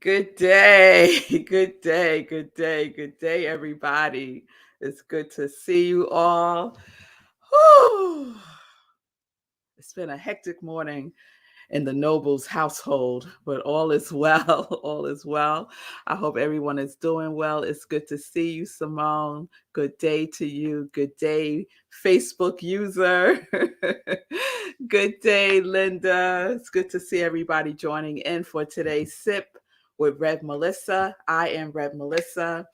Good day. Good day. Good day. Good day, everybody. It's good to see you all. Whew. It's been a hectic morning in the Nobles household, but all is well. All is well. I hope everyone is doing well. It's good to see you, Simone. Good day to you. Good day, Facebook user. Good day, Linda. It's good to see everybody joining in for today's sip with Rev Melissa. I am Rev Melissa,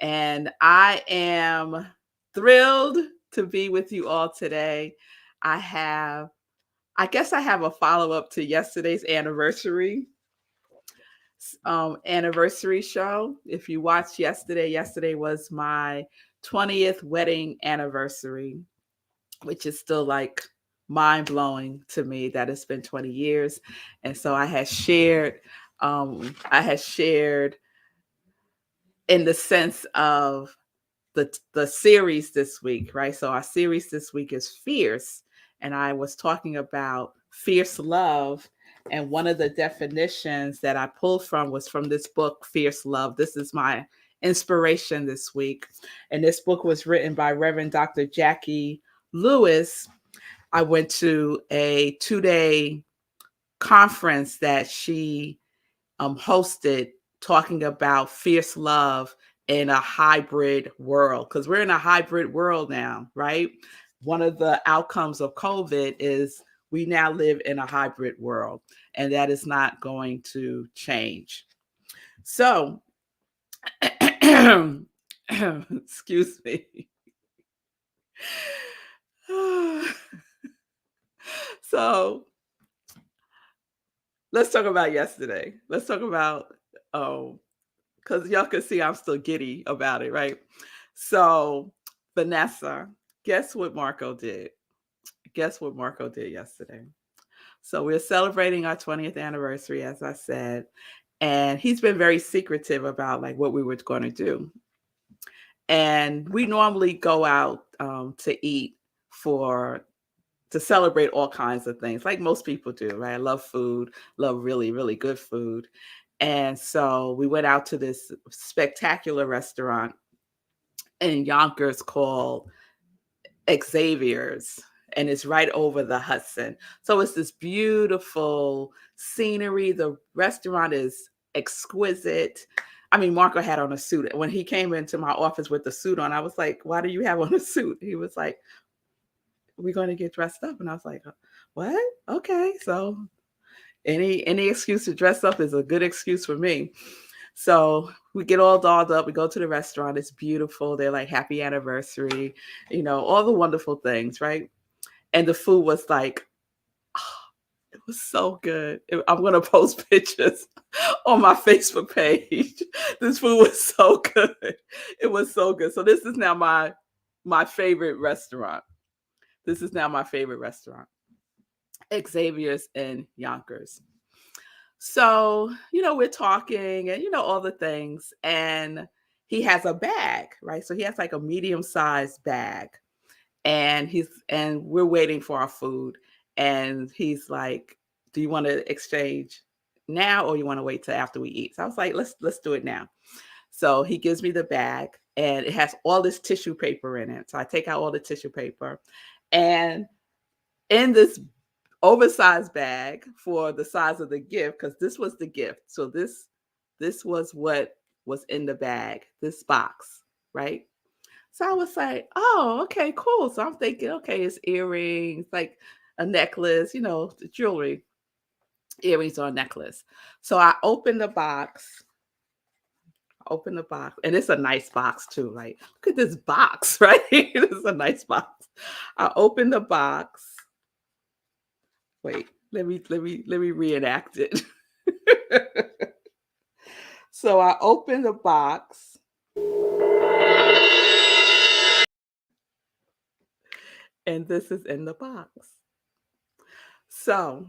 and I am thrilled to be with you all today. I have I guess I have a follow up to yesterday's anniversary show. If you watched yesterday was my 20th wedding anniversary, which is still like mind blowing to me that it's been 20 years. And so I had shared in the sense of the series this week, right? So our series this week is Fierce, and I was talking about fierce love. And one of the definitions that I pulled from was from this book, Fierce Love. This is my inspiration this week. And this book was written by Reverend Dr. Jackie Lewis. I went to a 2-day conference that she hosted, talking about fierce love in a hybrid world, because we're in a hybrid world now, right? One of the outcomes of COVID is we now live in a hybrid world, and that is not going to change. So, excuse me. So, let's talk about yesterday. Let's talk about because y'all can see I'm still giddy about it, right? So, Vanessa, guess what Marco did? Guess what Marco did yesterday? So, we're celebrating our 20th anniversary, as I said, and he's been very secretive about like what we were going to do. And we normally go out to eat for to celebrate all kinds of things, like most people do, right? I love food, love really, really good food. And so we went out to this spectacular restaurant in Yonkers called Xavier's, and it's right over the Hudson. So it's this beautiful scenery. The restaurant is exquisite. I mean, Marco had on a suit. When he came into my office with the suit on, I was like, "Why do you have on a suit?" He was like, "We're going to get dressed up." And I was like, "What? Okay." So any excuse to dress up is a good excuse for me. So we get all dolled up. We go to the restaurant. It's beautiful. They're like, happy anniversary, all the wonderful things, right? And the food was like, oh, it was so good. I'm going to post pictures on my Facebook page. This food was so good. It was so good. So this is now my favorite restaurant. This is now my favorite restaurant. Xavier's in Yonkers. So, we're talking and, all the things. And he has a bag, right? So he has like a medium sized bag, and we're waiting for our food. And he's like, "Do you want to exchange now, or you want to wait till after we eat?" So I was like, let's do it now. So he gives me the bag, and it has all this tissue paper in it. So I take out all the tissue paper, and in this oversized bag for the size of the gift, because this was the gift. So this was what was in the bag, this box, right? So I was like, "Oh, okay, cool." So I'm thinking, okay, it's earrings, like a necklace, the jewelry, earrings or a necklace. So I open the box, and it's a nice box too. Like, look at this box, right? It's a nice box. I open the box. Wait, let me reenact it. So I open the box, and this is in the box. So,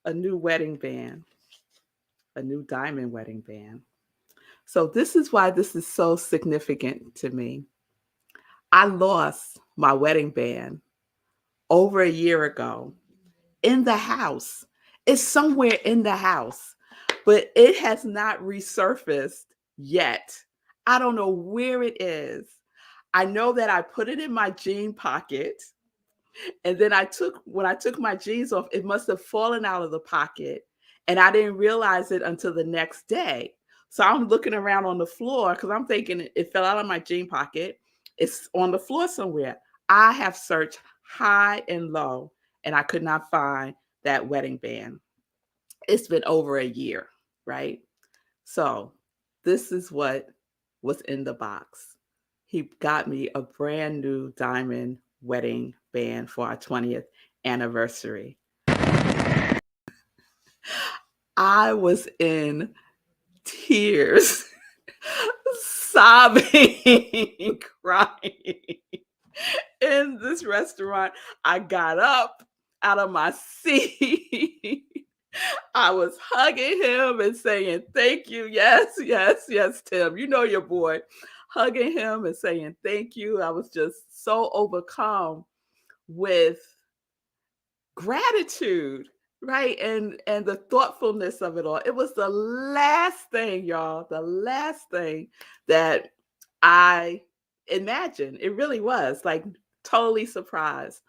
a new wedding band, a new diamond wedding band. So this is why this is so significant to me. I lost my wedding band over a year ago in the house. It's somewhere in the house. but it has not resurfaced yet. I don't know where it is. I know that I put it in my jean pocket, and then when I took my jeans off, it must have fallen out of the pocket, and I didn't realize it until the next day. So I'm looking around on the floor because I'm thinking it fell out of my jean pocket. It's on the floor somewhere. I have searched high and low, and I could not find that wedding band. It's been over a year, right? So this is what was in the box. He got me a brand new diamond wedding band for our 20th anniversary. I was in tears, sobbing, crying in this restaurant. I got up out of my seat. I was hugging him and saying, "Thank you. Yes, yes, yes, Tim. You know your boy." Hugging him and saying, "Thank you." I was just so overcome with gratitude, right? And the thoughtfulness of it all. It was the last thing, y'all, the last thing that I imagined. It really was like totally surprised.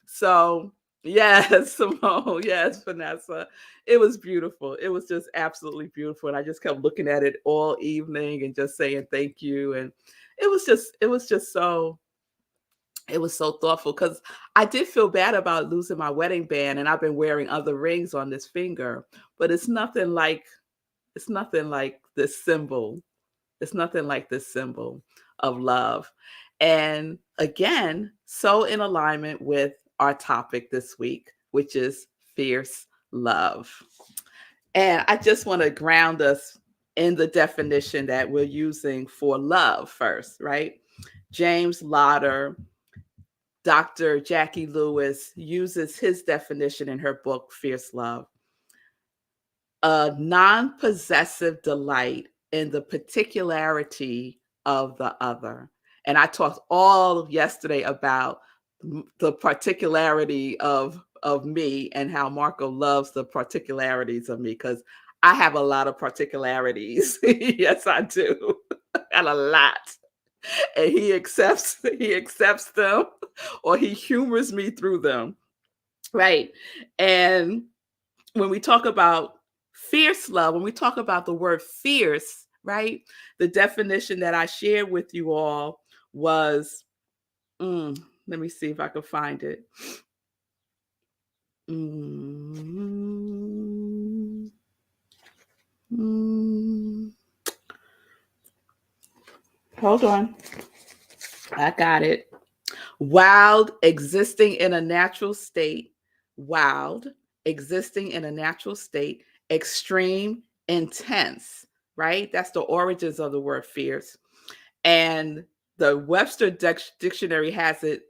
So, yes, Simone, yes, Vanessa. It was beautiful. It was just absolutely beautiful. And I just kept looking at it all evening and just saying thank you. And it was so thoughtful because I did feel bad about losing my wedding band, and I've been wearing other rings on this finger, but it's nothing like this symbol. It's nothing like this symbol of love. And again, so in alignment with our topic this week, which is fierce love. And I just want to ground us in the definition that we're using for love first, right? James Lauder, Dr. Jackie Lewis uses his definition in her book, Fierce Love: a non possessive delight in the particularity of the other. And I talked all yesterday about the particularity of me and how Marco loves the particularities of me because I have a lot of particularities. Yes, I do. And a lot. And he accepts them, or he humors me through them. Right. And when we talk about fierce love, when we talk about the word fierce, right? The definition that I shared with you all was, let me see if I can find it. Mm, mm, Hold on. I got it. Wild, existing in a natural state. Wild, existing in a natural state. Extreme, intense, right? That's the origins of the word fierce. And the Webster Dictionary has it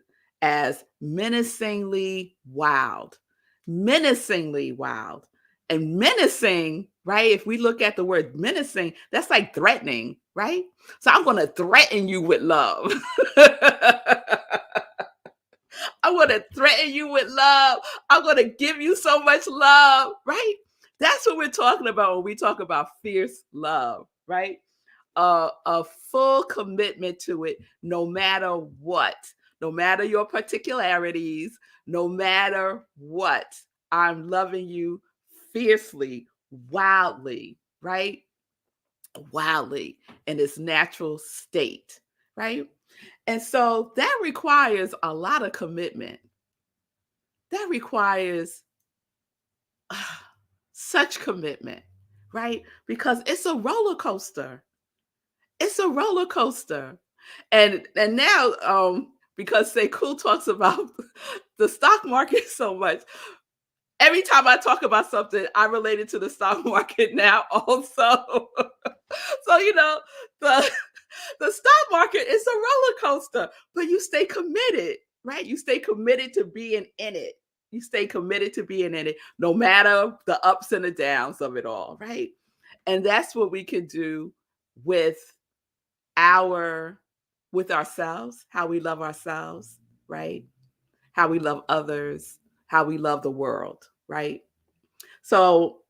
as menacingly wild. Menacingly wild. And menacing, right? If we look at the word menacing, that's like threatening, right? So I'm going to threaten you with love. I'm going to threaten you with love. I'm going to give you so much love, right? That's what we're talking about when we talk about fierce love, right? A full commitment to it, no matter what, no matter your particularities, no matter what. I'm loving you fiercely, wildly, right? Wildly in its natural state, right? And so that requires a lot of commitment. That requires such commitment, right? Because it's a roller coaster. It's a roller coaster. And now because Sekou talks about the stock market so much, every time I talk about something, I relate it to the stock market now also. So the the stock market is a roller coaster, but you stay committed, right? You stay committed to being in it. You stay committed to being in it, no matter the ups and the downs of it all, right? And that's what we can do with our with ourselves, how we love ourselves, right? How we love others, how we love the world, right? So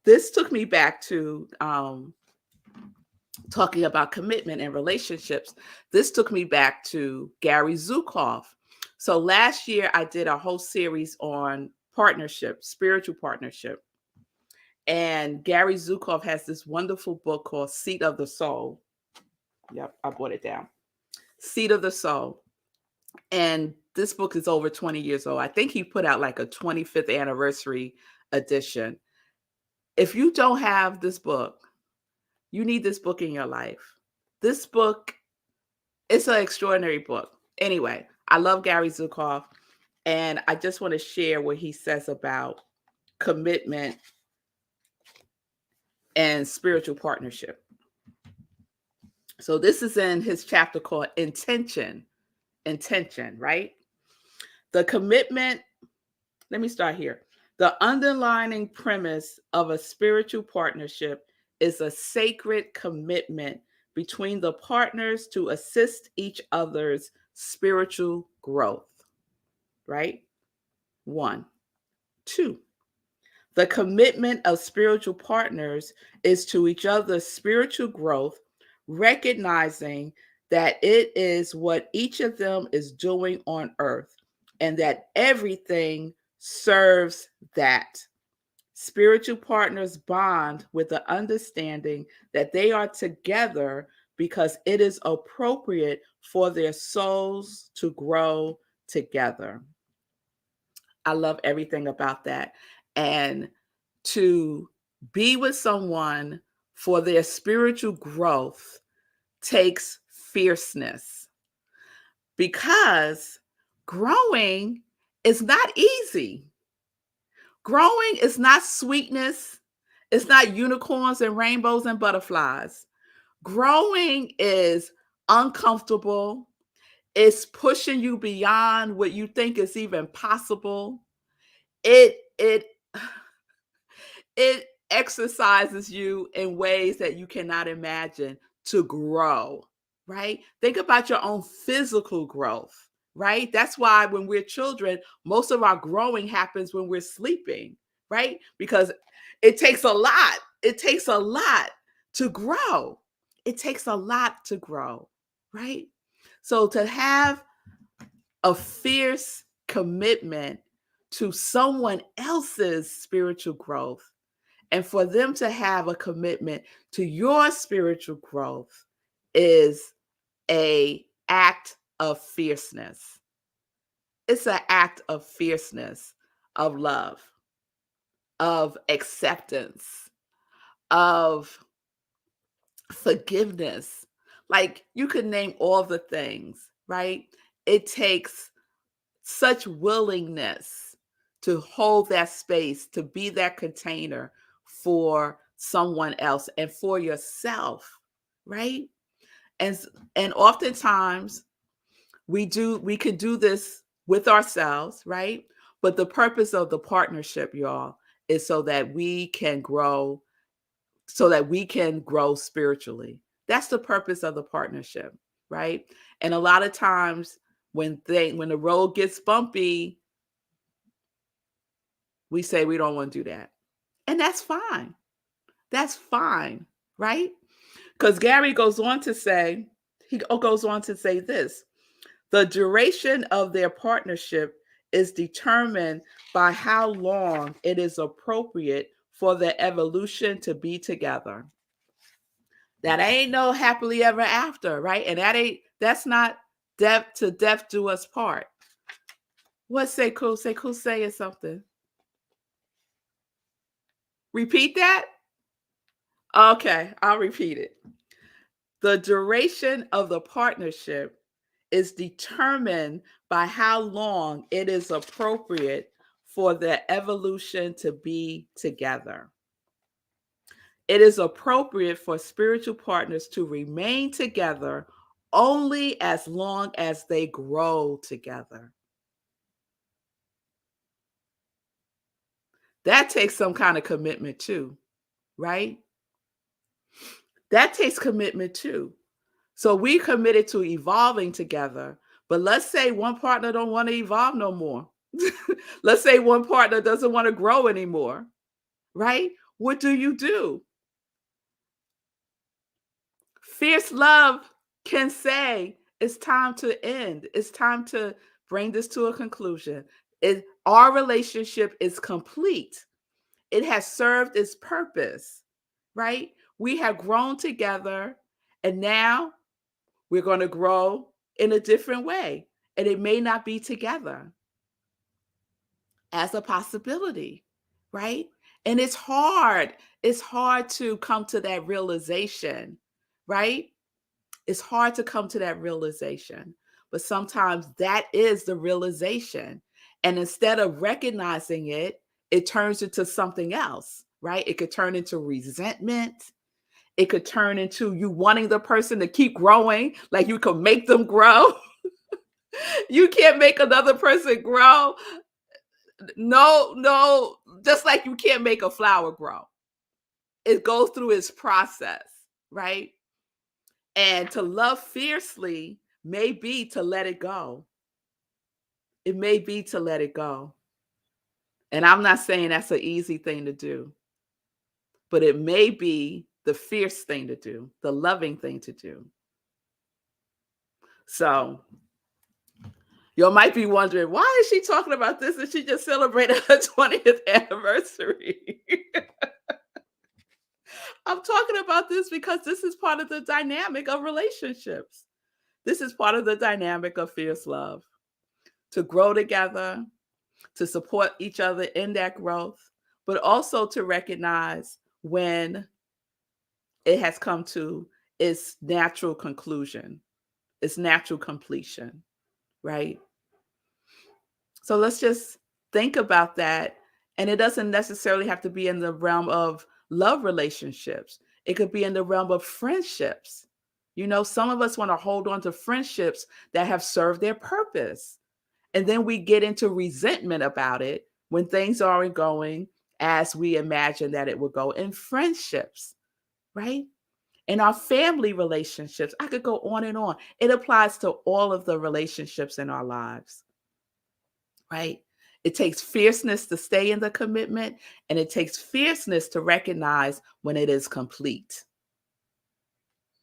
this took me back to talking about commitment and relationships. This took me back to Gary Zukov. So last year I did a whole series on partnership, spiritual partnership. And Gary Zukov has this wonderful book called Seat of the Soul. Yep, I brought it down. Seat of the Soul. And this book is over 20 years old. I think he put out like a 25th anniversary edition. If you don't have this book, you need this book in your life. This book, it's an extraordinary book. Anyway, I love Gary Zukov, and I just want to share what he says about commitment and spiritual partnership. So this is in his chapter called Intention, right? The commitment, let me start here. The underlying premise of a spiritual partnership is a sacred commitment between the partners to assist each other's spiritual growth, right? 1. 2. The commitment of spiritual partners is to each other's spiritual growth, recognizing that it is what each of them is doing on earth and that everything serves that. Spiritual partners bond with the understanding that they are together because it is appropriate for their souls to grow together. I love everything about that. And to be with someone for their spiritual growth takes fierceness, because growing is not easy. Growing is not sweetness. It's not unicorns and rainbows and butterflies. Growing is uncomfortable. It's pushing you beyond what you think is even possible. It it exercises you in ways that you cannot imagine to grow, right? Think about your own physical growth, right? That's why when we're children, most of our growing happens when we're sleeping, right? Because it takes a lot. It takes a lot to grow. It takes a lot to grow, right? So to have a fierce commitment to someone else's spiritual growth, and for them to have a commitment to your spiritual growth, is an act of fierceness. It's an act of fierceness, of love, of acceptance, of forgiveness. Like, you could name all the things, right? It takes such willingness to hold that space, to be that container for someone else and for yourself, right? And and oftentimes we could do this with ourselves, right? But the purpose of the partnership, y'all, is so that we can grow spiritually. That's the purpose of the partnership, right? And a lot of times when the road gets bumpy, we say we don't want to do that. And that's fine. That's fine, right? Because Gary goes on to say, this: the duration of their partnership is determined by how long it is appropriate for the evolution to be together. That ain't no happily ever after, right? And that's not death to death do us part. What say cool? Say cool saying something. Repeat that? Okay, I'll repeat it. The duration of the partnership is determined by how long it is appropriate for the evolution to be together. It is appropriate for spiritual partners to remain together only as long as they grow together. That takes some kind of commitment too, right? That takes commitment too. So we committed to evolving together, but let's say one partner don't want to evolve no more. Let's say one partner doesn't want to grow anymore, right? what do you do? Fierce love can say, it's time to end. It's time to bring this to a conclusion. Our relationship is complete. It has served its purpose, right? We have grown together, and now we're going to grow in a different way. And it may not be together as a possibility, right? And it's hard. It's hard to come to that realization, right? It's hard to come to that realization, but sometimes that is the realization. And instead of recognizing it, it turns into something else, right? It could turn into resentment. It could turn into you wanting the person to keep growing, like you could make them grow. You can't make another person grow. No, no, just like you can't make a flower grow. It goes through its process, right? And to love fiercely may be to let it go. It may be to let it go. And I'm not saying that's an easy thing to do, but it may be the fierce thing to do, the loving thing to do. So you might be wondering, why is she talking about this and she just celebrated her 20th anniversary? I'm talking about this because this is part of the dynamic of relationships. This is part of the dynamic of fierce love. To grow together, to support each other in that growth, but also to recognize when it has come to its natural conclusion, its natural completion, right? So let's just think about that. And it doesn't necessarily have to be in the realm of love relationships. It could be in the realm of friendships. You know, some of us want to hold on to friendships that have served their purpose. And then we get into resentment about it when things aren't going as we imagine that it would go in friendships, right? In our family relationships, I could go on and on. It applies to all of the relationships in our lives, right? It takes fierceness to stay in the commitment, and it takes fierceness to recognize when it is complete.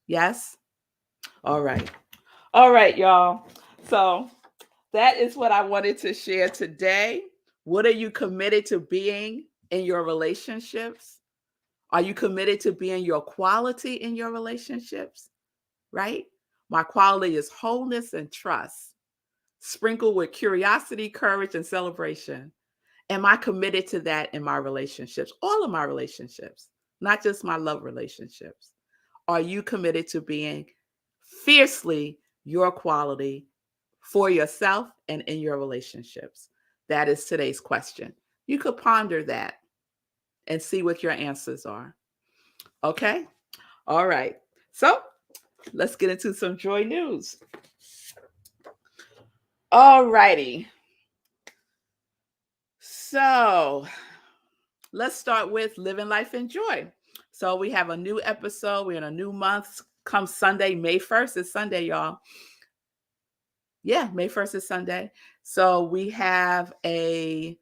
Yes? All right. All right, y'all. So that is what I wanted to share today. What are you committed to being in your relationships? Are you committed to being your quality in your relationships? Right? My quality is wholeness and trust, sprinkled with curiosity, courage, and celebration. Am I committed to that in my relationships? All of my relationships, not just my love relationships. Are you committed to being fiercely your quality for yourself and in your relationships? That is today's question. You could ponder that and see what your answers are. Okay? All right. So let's get into some joy news. All righty. So let's start with living life in joy. So we have a new episode. We're in a new month. Come Sunday, May 1st is Sunday, y'all. Yeah, May 1st is Sunday. So we have a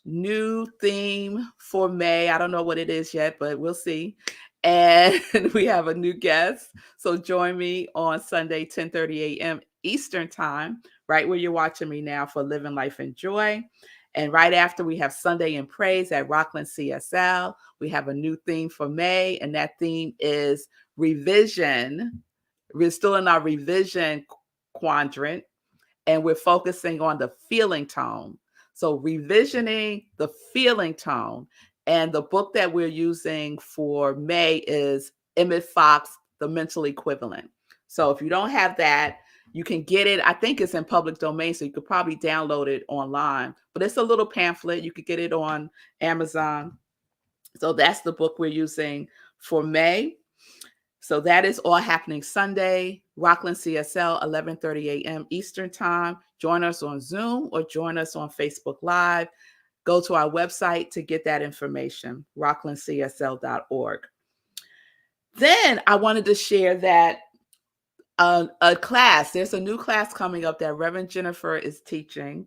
new theme for May. I don't know what it is yet, but we'll see. And we have a new guest. So join me on Sunday, 10:30 a.m. Eastern Time, right where you're watching me now, for Living Life in Joy. And right after, we have Sunday in Praise at Rockland CSL. We have a new theme for May, and that theme is revision. We're still in our revision quadrant, and we're focusing on the feeling tone. So revisioning the feeling tone. And the book that we're using for May is Emmett Fox, The Mental Equivalent. So if you don't have that, you can get it. I think it's in public domain, so you could probably download it online. But it's a little pamphlet. You could get it on Amazon. So that's the book we're using for May. So that is all happening Sunday, Rockland CSL, 11:30 a.m. Eastern Time. Join us on Zoom or join us on Facebook Live. Go to our website to get that information, rocklandcsl.org. Then I wanted to share that a class, there's a new class coming up that Reverend Jennifer is teaching.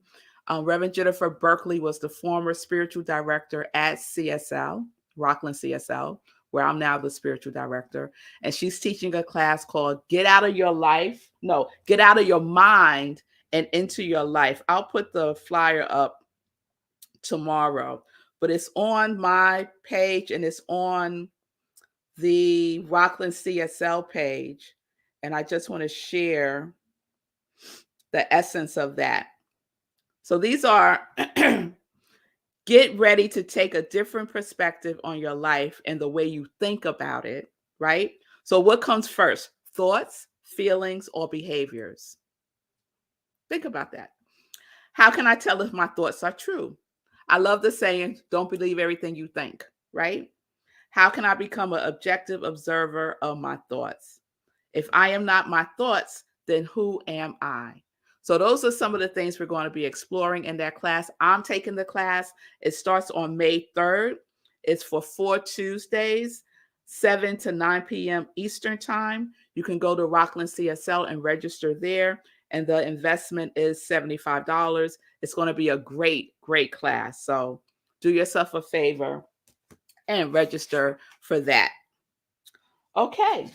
Reverend Jennifer Berkeley was the former spiritual director at CSL. Rockland CSL, where I'm now the spiritual director. And she's teaching a class called Get Out of Your Life. No, Get Out of Your Mind and Into Your Life. I'll put the flyer up tomorrow, but it's on my page and it's on the Rockland CSL page. And I just want to share the essence of that. So these are get ready to take a different perspective on your life and the way you think about it, right? So what comes first? Thoughts, feelings, or behaviors? Think about that. How can I tell if my thoughts are true? I love the saying, don't believe everything you think, right? How can I become an objective observer of my thoughts? If I am not my thoughts, then who am I? So those are some of the things we're going to be exploring in that class. I'm taking the class. It starts on May 3rd. It's for 4 Tuesdays, 7 to 9 p.m. Eastern time. You can go to Rockland CSL and register there. And the investment is $75. It's going to be a great, great class. So do yourself a favor and register for that. Okay.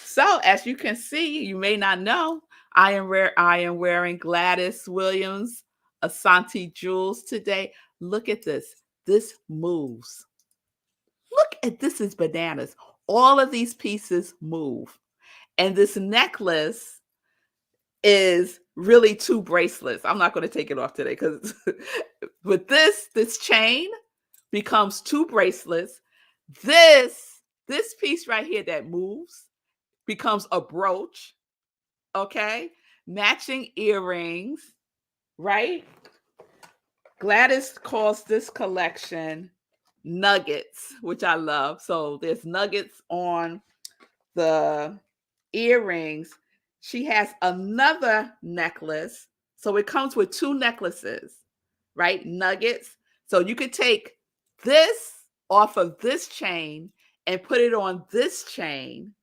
So as you can see, you may not know, I am wearing Gladys Williams Asante jewels today. Look at this. This moves. Look at this is bananas. All of these pieces move. And this necklace is really 2 bracelets. I'm not going to take it off today because with this chain becomes 2 bracelets. This piece right here that moves becomes a brooch, okay? Matching earrings, right? Gladys calls this collection nuggets, which I love. So there's nuggets on the earrings. She has another necklace. So it comes with 2 necklaces, right? Nuggets. So you could take this off of this chain and put it on this chain.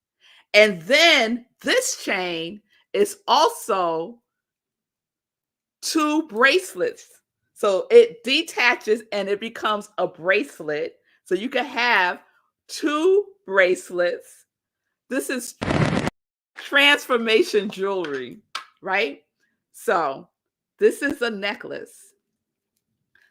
And then this chain is also 2 bracelets. So it detaches and it becomes a bracelet. So you can have 2 bracelets. This is transformation jewelry, right? So this is a necklace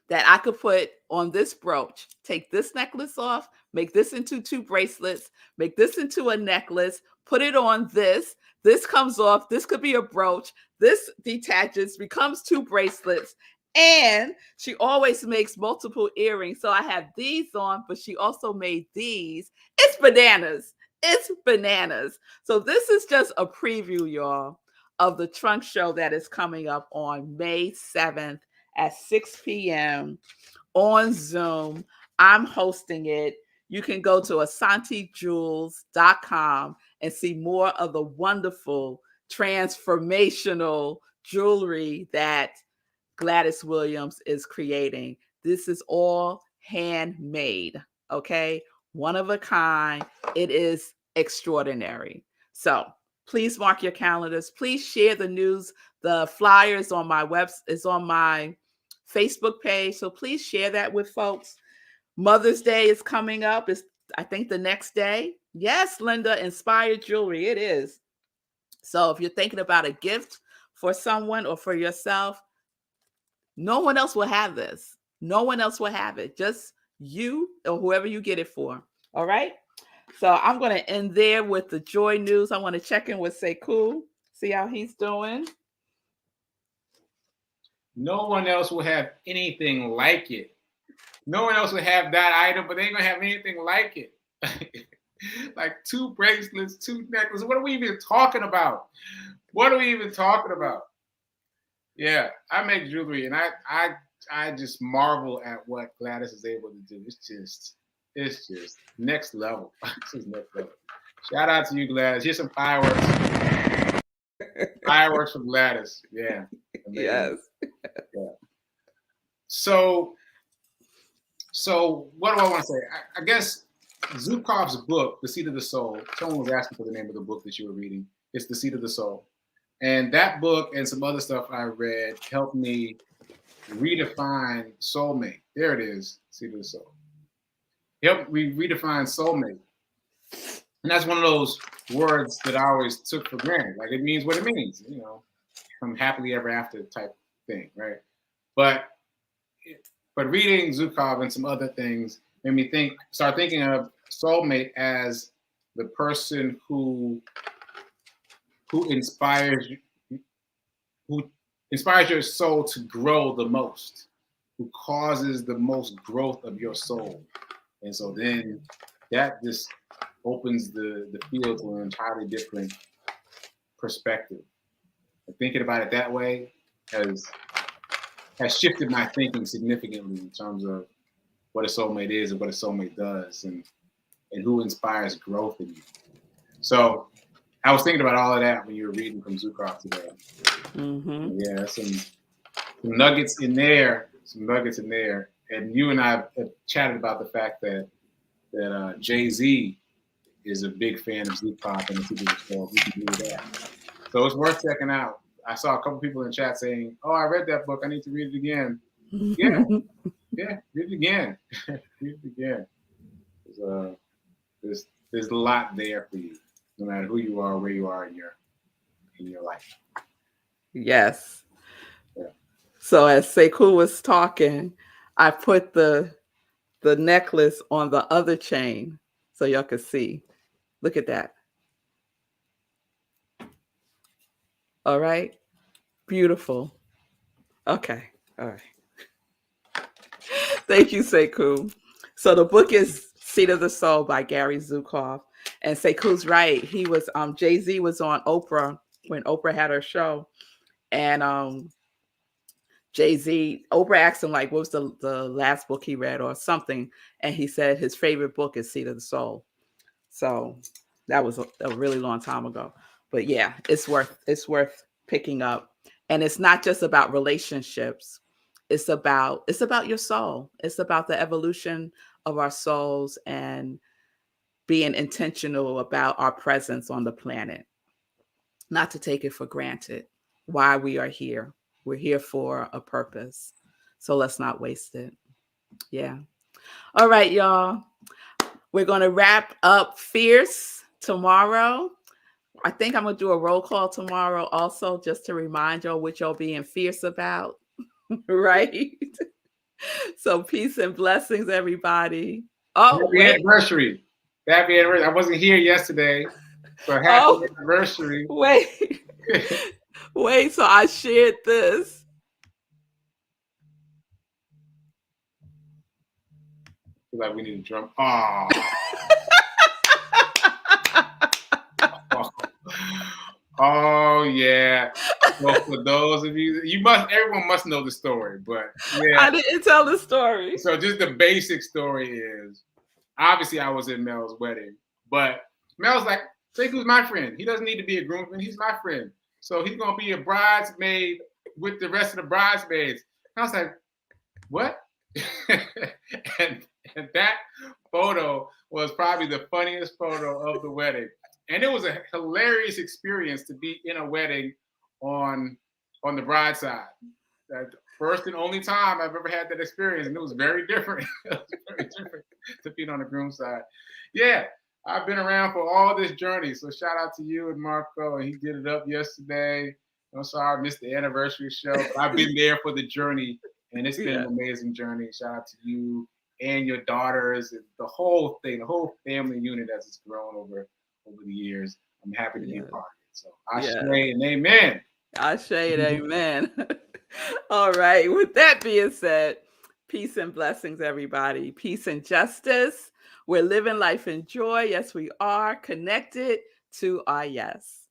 that I could put on this brooch. Take this necklace off, make this into 2 bracelets, make this into a necklace, put it on this. This comes off. This could be a brooch. This detaches, becomes 2 bracelets. And she always makes multiple earrings. So I have these on, but she also made these. It's bananas. It's bananas. So this is just a preview, y'all, of the trunk show that is coming up on May 7th at 6 p.m. on Zoom. I'm hosting it. You can go to asantejewels.com and see more of the wonderful transformational jewelry that Gladys Williams is creating. This is all handmade, okay? One of a kind. It is extraordinary. So please mark your calendars. Please share the news. The flyers on my is on my Facebook page. So please share that with folks. Mother's Day is coming up. It's, I think, the next day. Yes, Linda, inspired jewelry. It is. So if you're thinking about a gift for someone or for yourself, no one else will have this. No one else will have it. Just you or whoever you get it for. All right. So I'm going to end there with the joy news. I want to check in with Sekou, see how he's doing. No one else will have anything like it. No one else will have that item, but they ain't going to have anything like it. Like 2 bracelets, 2 necklaces. What are we even talking about? What are we even talking about? Yeah, I make jewelry, and I just marvel at what Gladys is able to do. It's just next level. It's just next level. Shout out to you, Gladys. Here's some fireworks. Fireworks from Gladys. Yeah. Amazing. Yes. Yeah. So what do I want to say? I guess Zukav's book, The Seat of the Soul. Someone was asking for the name of the book that you were reading. It's The Seat of the Soul. And that book and some other stuff I read helped me redefine soulmate. There it is, Seat of the Soul. we redefine soulmate. And that's one of those words that I always took for granted. Like it means what it means, from happily ever after type thing, right? But reading Zukov and some other things made me start thinking of soulmate as the person who inspires your soul to grow the most, who causes the most growth of your soul. And so then that just opens the field to an entirely different perspective. And thinking about it that way has shifted my thinking significantly in terms of what a soulmate is and what a soulmate does and who inspires growth in you. So I was thinking about all of that when you were reading from Zukov today. Mm-hmm. Yeah, some nuggets in there. And you and I have chatted about the fact that Jay-Z is a big fan of Zukov and the people so we can do that. So it's worth checking out. I saw a couple people in chat saying, "Oh, I read that book. I need to read it again." Yeah, read it again. Read it again. There's a lot there for you, no matter who you are, where you are in your life. Yes. Yeah. So as Sekou was talking, I put the necklace on the other chain so y'all could see. Look at that. All right. Beautiful. Okay. All right. Thank you, Sekou. So the book is Seat of the Soul by Gary Zukov. And Sekou's right. He was Jay-Z was on Oprah when Oprah had her show. And Jay-Z, Oprah asked him, like, what was the last book he read or something? And he said his favorite book is Seat of the Soul. So that was a really long time ago. But yeah, it's worth picking up. And it's not just about relationships. It's about your soul. It's about the evolution of our souls and being intentional about our presence on the planet. Not to take it for granted. Why we are here. We're here for a purpose. So let's not waste it. Yeah. All right, y'all. We're going to wrap up Fierce tomorrow. I think I'm going to do a roll call tomorrow also, just to remind y'all what y'all being fierce about. Right? So peace and blessings, everybody. Oh, Happy anniversary. Happy anniversary. I wasn't here yesterday. So happy anniversary. Wait. Wait, so I shared this. Feel like we need a drum. Oh. Oh yeah. Well, for those of you, everyone must know the story, but yeah. I didn't tell the story. So just the basic story is, obviously I was in Mel's wedding, but Mel's like, Sekou's my friend. He doesn't need to be a groomsman. He's my friend. So he's going to be a bridesmaid with the rest of the bridesmaids. And I was like, what? and that photo was probably the funniest photo of the wedding. And it was a hilarious experience to be in a wedding on the bride side. That first and only time I've ever had that experience, and it was very different. It was very different to being on the groom side. Yeah, I've been around for all this journey. So shout out to you and Marco, and he did it up yesterday. I'm sorry I missed the anniversary show, but I've been there for the journey, and it's been an amazing journey. Shout out to you and your daughters, and the whole thing, the whole family unit as it's grown over the years. I'm happy to be a part of it. So Ashe and amen. Ashe and amen. All right. With that being said, peace and blessings, everybody. Peace and justice. We're living life in joy. Yes, we are connected to our yes.